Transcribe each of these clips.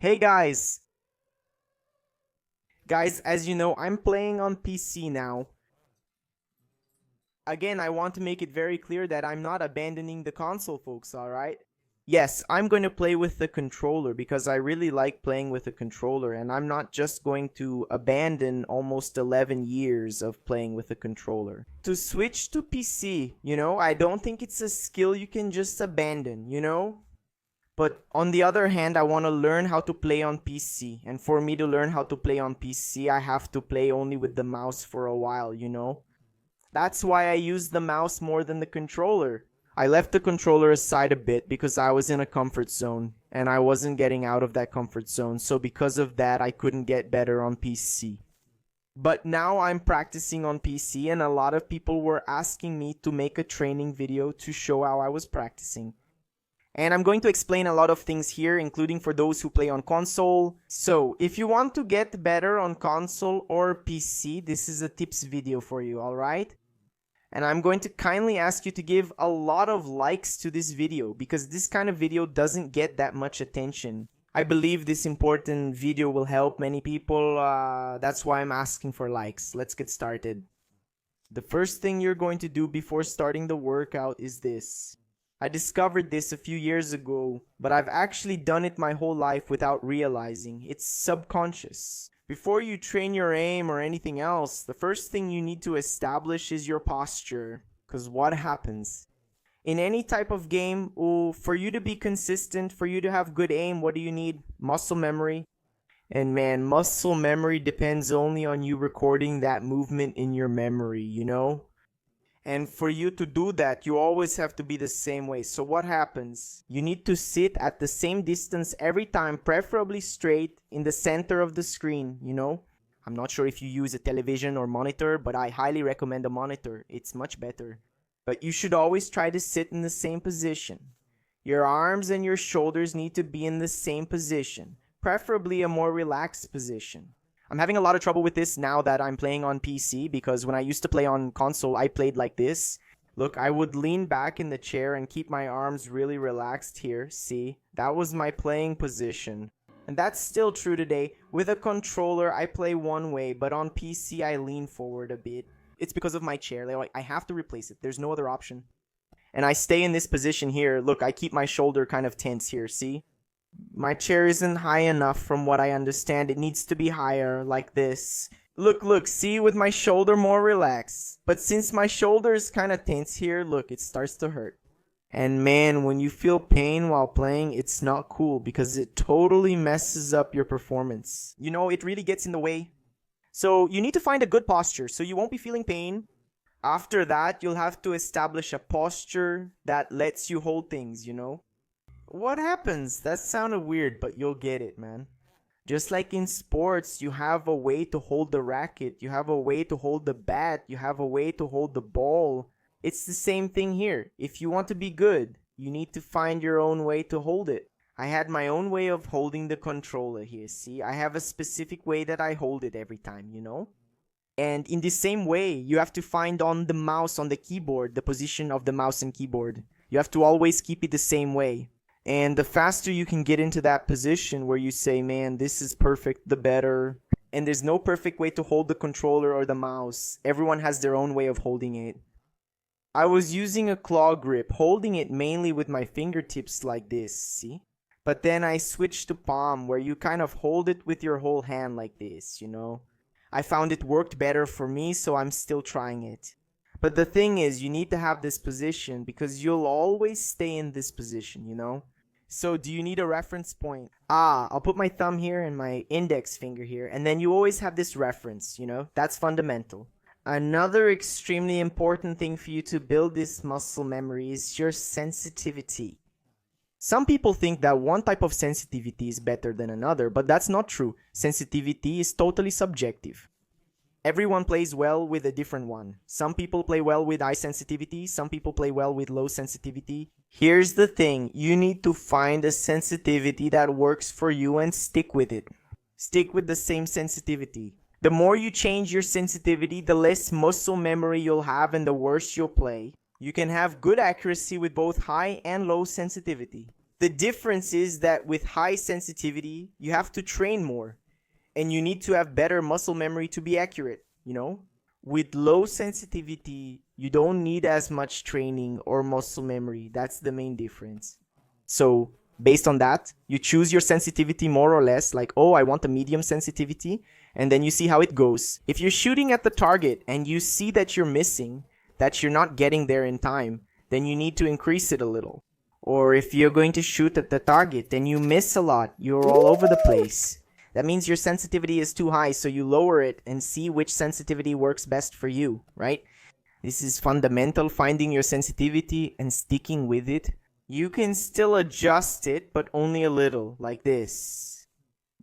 Hey guys! Guys, as you know, I'm playing on PC now. Again, I want to make it very clear that I'm not abandoning the console, folks, alright? Yes, I'm going to play with the controller because I really like playing with the controller, and I'm not just going to abandon almost 11 years of playing with the controller. To switch to PC, I don't think it's a skill you can just abandon. But on the other hand, I want to learn how to play on PC. And for me to learn how to play on PC, I have to play only with the mouse for a while. That's why I use the mouse more than the controller. I left the controller aside a bit because I was in a comfort zone and I wasn't getting out of that comfort zone. So because of that, I couldn't get better on PC. But now I'm practicing on PC and a lot of people were asking me to make a training video to show how I was practicing. And I'm going to explain a lot of things here, including for those who play on console. So, if you want to get better on console or PC, this is a tips video for you, alright? And I'm going to kindly ask you to give a lot of likes to this video, because this kind of video doesn't get that much attention. I believe this important video will help many people, that's why I'm asking for likes. Let's get started. The first thing you're going to do before starting the workout is this. I discovered this a few years ago, but I've actually done it my whole life without realizing. It's subconscious. Before you train your aim or anything else, the first thing you need to establish is your posture. Because what happens? In any type of game, for you to be consistent, for you to have good aim, what do you need? Muscle memory. And man, muscle memory depends only on you recording that movement in your memory. And for you to do that, you always have to be the same way. So what happens? You need to sit at the same distance every time, preferably straight in the center of the screen, I'm not sure if you use a television or monitor, but I highly recommend a monitor. It's much better. But you should always try to sit in the same position. Your arms and your shoulders need to be in the same position, preferably a more relaxed position. I'm having a lot of trouble with this now that I'm playing on PC because when I used to play on console, I played like this. Look, I would lean back in the chair and keep my arms really relaxed here. See, that was my playing position. And that's still true today. With a controller, I play one way, but on PC, I lean forward a bit. It's because of my chair. Like, I have to replace it. There's no other option. And I stay in this position here. Look, I keep my shoulder kind of tense here, see? My chair isn't high enough from what I understand. It needs to be higher, like this. Look, see, with my shoulder more relaxed. But since my shoulder is kind of tense here, look, it starts to hurt. And man, when you feel pain while playing, it's not cool because it totally messes up your performance. It really gets in the way. So you need to find a good posture so you won't be feeling pain. After that, you'll have to establish a posture that lets you hold things, What happens? That sounded weird, but you'll get it, man. Just like in sports, you have a way to hold the racket, you have a way to hold the bat, you have a way to hold the ball. It's the same thing here. If you want to be good, you need to find your own way to hold it. I had my own way of holding the controller here, see? I have a specific way that I hold it every time, And in the same way, you have to find on the mouse, on the keyboard, the position of the mouse and keyboard. You have to always keep it the same way. And the faster you can get into that position where you say, man, this is perfect, the better. And there's no perfect way to hold the controller or the mouse. Everyone has their own way of holding it. I was using a claw grip, holding it mainly with my fingertips like this, see? But then I switched to palm, where you kind of hold it with your whole hand like this, I found it worked better for me, so I'm still trying it. But the thing is, you need to have this position because you'll always stay in this position, So do you need a reference point? I'll put my thumb here and my index finger here, and then you always have this reference, That's fundamental. Another extremely important thing for you to build this muscle memory is your sensitivity. Some people think that one type of sensitivity is better than another, but that's not true. Sensitivity is totally subjective. Everyone plays well with a different one. Some people play well with high sensitivity, some people play well with low sensitivity. Here's the thing, you need to find a sensitivity that works for you and stick with it. Stick with the same sensitivity. The more you change your sensitivity, the less muscle memory you'll have and the worse you'll play. You can have good accuracy with both high and low sensitivity. The difference is that with high sensitivity, you have to train more. And you need to have better muscle memory to be accurate, you know? With low sensitivity, you don't need as much training or muscle memory. That's the main difference. So, based on that, you choose your sensitivity more or less, like, oh, I want a medium sensitivity, and then you see how it goes. If you're shooting at the target and you see that you're missing, that you're not getting there in time, then you need to increase it a little. Or if you're going to shoot at the target and you miss a lot, you're all over the place. That means your sensitivity is too high, so you lower it and see which sensitivity works best for you, right? This is fundamental, finding your sensitivity and sticking with it. You can still adjust it, but only a little, like this.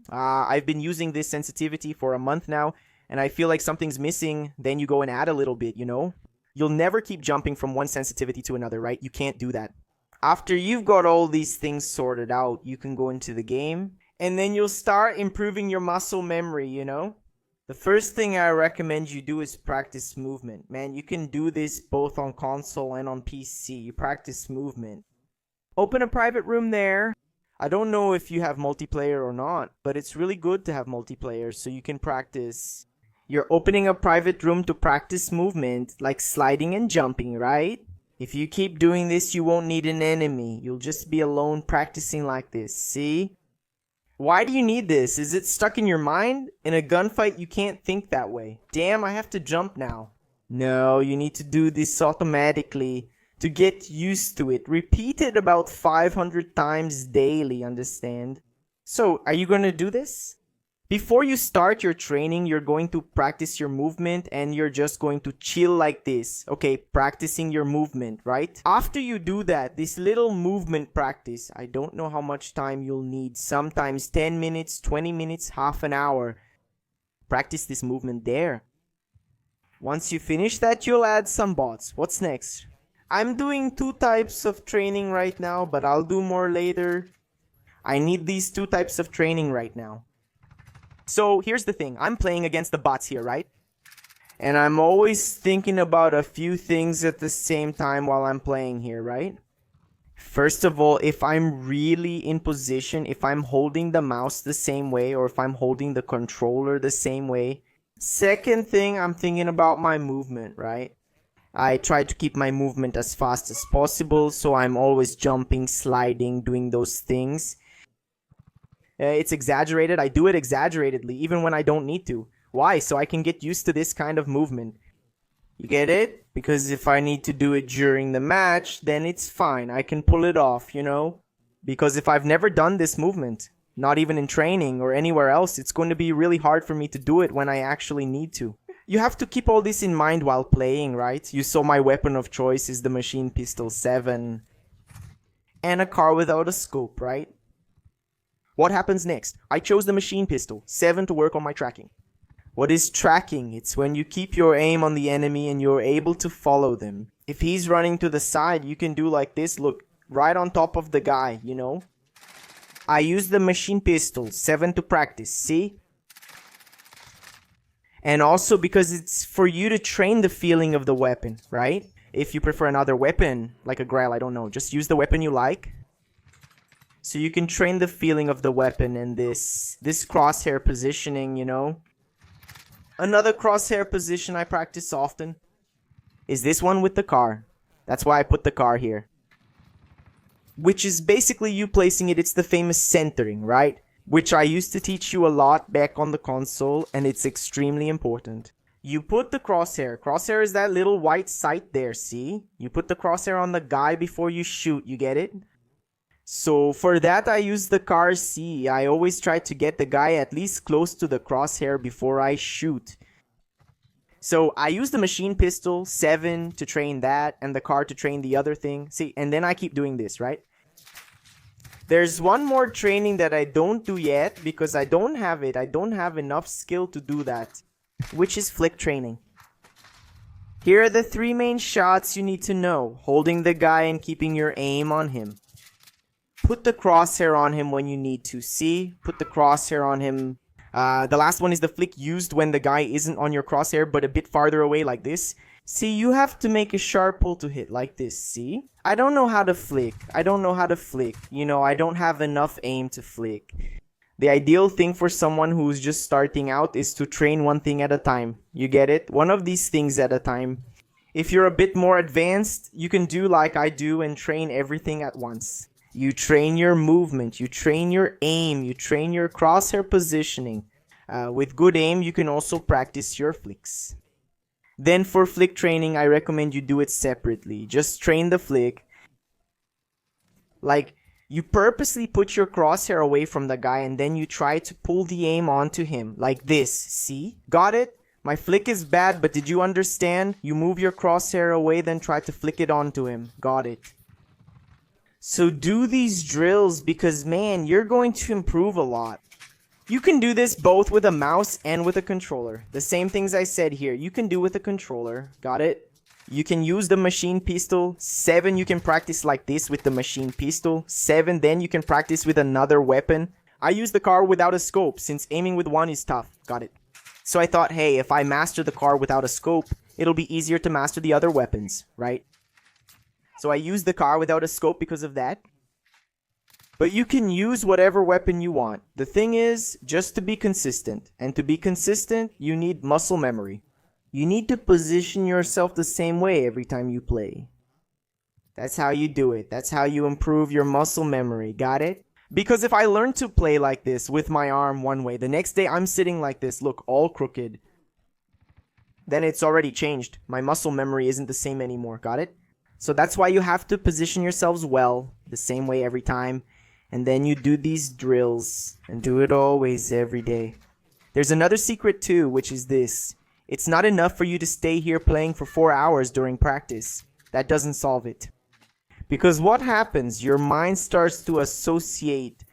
I've been using this sensitivity for a month now, and I feel like something's missing, then you go and add a little bit, you know? You'll never keep jumping from one sensitivity to another, right? You can't do that. After you've got all these things sorted out, you can go into the game, and then you'll start improving your muscle memory, you know? The first thing I recommend you do is practice movement. Man, you can do this both on console and on PC. You practice movement. Open a private room there. I don't know if you have multiplayer or not, but it's really good to have multiplayer so you can practice. You're opening a private room to practice movement, like sliding and jumping, right? If you keep doing this, you won't need an enemy. You'll just be alone practicing like this, see? Why do you need this? Is it stuck in your mind? In a gunfight, you can't think that way. Damn, I have to jump now. No, you need to do this automatically to get used to it. Repeat it about 500 times daily, understand? So, are you going to do this? Before you start your training, you're going to practice your movement and you're just going to chill like this. Okay, practicing your movement, right? After you do that, this little movement practice, I don't know how much time you'll need. Sometimes 10 minutes, 20 minutes, half an hour. Practice this movement there. Once you finish that, you'll add some bots. What's next? I'm doing 2 types of training right now, but I'll do more later. I need these 2 types of training right now. So here's the thing, I'm playing against the bots here, right? And I'm always thinking about a few things at the same time while I'm playing here, right? First of all, if I'm really in position, if I'm holding the mouse the same way, or if I'm holding the controller the same way. Second thing, I'm thinking about my movement, right? I try to keep my movement as fast as possible, so I'm always jumping, sliding, doing those things. It's exaggerated. I do it exaggeratedly, even when I don't need to. Why? So I can get used to this kind of movement. You get it? Because if I need to do it during the match, then it's fine. I can pull it off, you know? Because if I've never done this movement, not even in training or anywhere else, it's going to be really hard for me to do it when I actually need to. You have to keep all this in mind while playing, right? You saw my weapon of choice is the machine pistol 7. And a car without a scope, right? What happens next? I chose the machine pistol 7 to work on my tracking. What is tracking? It's when you keep your aim on the enemy and you're able to follow them. If he's running to the side, you can do like this, look, right on top of the guy, you know? I use the machine pistol 7 to practice, see? And also because it's for you to train the feeling of the weapon, right? If you prefer another weapon, like a Grell, I don't know, just use the weapon you like. So you can train the feeling of the weapon and this crosshair positioning, you know. Another crosshair position I practice often is this one with the car. That's why I put the car here. Which is basically you placing it, it's the famous centering, right? Which I used to teach you a lot back on the console, and it's extremely important. You put the crosshair. Crosshair is that little white sight there, see? You put the crosshair on the guy before you shoot, you get it? So for that I use the car C. I always try to get the guy at least close to the crosshair before I shoot. So I use the machine pistol 7 to train that and the car to train the other thing. See, and then I keep doing this, right? There's one more training that I don't do yet because I don't have it. I don't have enough skill to do that, which is flick training. Here are the 3 main shots you need to know. Holding the guy and keeping your aim on him. Put the crosshair on him when you need to. See? Put the crosshair on him. The last one is the flick used when the guy isn't on your crosshair but a bit farther away like this. See, you have to make a sharp pull to hit like this, see? I don't know how to flick. I don't know how to flick. You know, I don't have enough aim to flick. The ideal thing for someone who's just starting out is to train one thing at a time. You get it? One of these things at a time. If you're a bit more advanced, you can do like I do and train everything at once. You train your movement, you train your aim, you train your crosshair positioning. With good aim, you can also practice your flicks. Then for flick training, I recommend you do it separately. Just train the flick. Like, you purposely put your crosshair away from the guy and then you try to pull the aim onto him. Like this, see? Got it? My flick is bad, but did you understand? You move your crosshair away, then try to flick it onto him. Got it. So do these drills because, man, you're going to improve a lot. You can do this both with a mouse and with a controller. The same things I said here, you can do with a controller. Got it? You can use the machine pistol. 7, you can practice like this with the machine pistol. 7, then you can practice with another weapon. I use the car without a scope since aiming with one is tough. Got it. So I thought, hey, if I master the car without a scope, it'll be easier to master the other weapons, right? So I use the car without a scope because of that. But you can use whatever weapon you want. The thing is, just to be consistent. And to be consistent, you need muscle memory. You need to position yourself the same way every time you play. That's how you do it. That's how you improve your muscle memory. Got it? Because if I learn to play like this with my arm one way, the next day I'm sitting like this, look, all crooked. Then it's already changed. My muscle memory isn't the same anymore. Got it? So that's why you have to position yourselves well, the same way every time. And then you do these drills and do it always every day. There's another secret too, which is this. It's not enough for you to stay here playing for 4 hours during practice. That doesn't solve it. Because what happens? Your mind starts to associate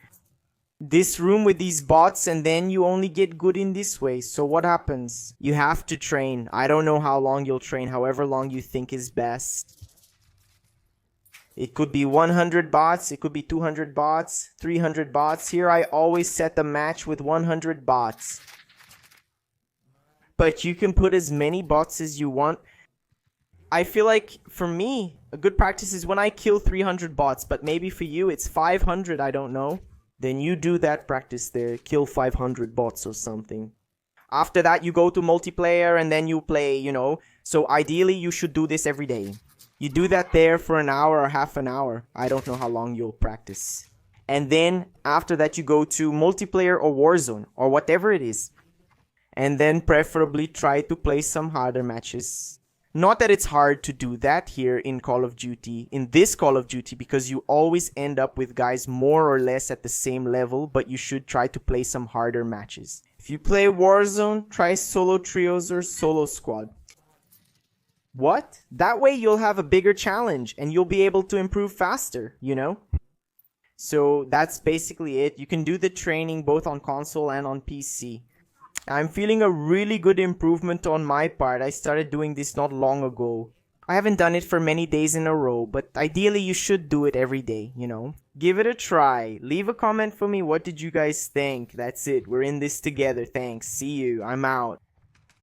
this room with these bots and then you only get good in this way. So what happens? You have to train. I don't know how long you'll train, however long you think is best. It could be 100 bots, it could be 200 bots, 300 bots. Here I always set the match with 100 bots. But you can put as many bots as you want. I feel like, for me, a good practice is when I kill 300 bots, but maybe for you it's 500, I don't know. Then you do that practice there, kill 500 bots or something. After that you go to multiplayer and then you play, you know. So ideally you should do this every day. You do that there for an hour or half an hour. I don't know how long you'll practice. And then after that you go to multiplayer or Warzone or whatever it is. And then preferably try to play some harder matches. Not that it's hard to do that here in Call of Duty, in this Call of Duty, because you always end up with guys more or less at the same level, but you should try to play some harder matches. If you play Warzone, try solo trios or solo squad. What? That way you'll have a bigger challenge and you'll be able to improve faster, you know? So that's basically it. You can do the training both on console and on PC. I'm feeling a really good improvement on my part. I started doing this not long ago. I haven't done it for many days in a row, but ideally you should do it every day, you know? Give it a try. Leave a comment for me. What did you guys think? That's it. We're in this together. Thanks. See you. I'm out.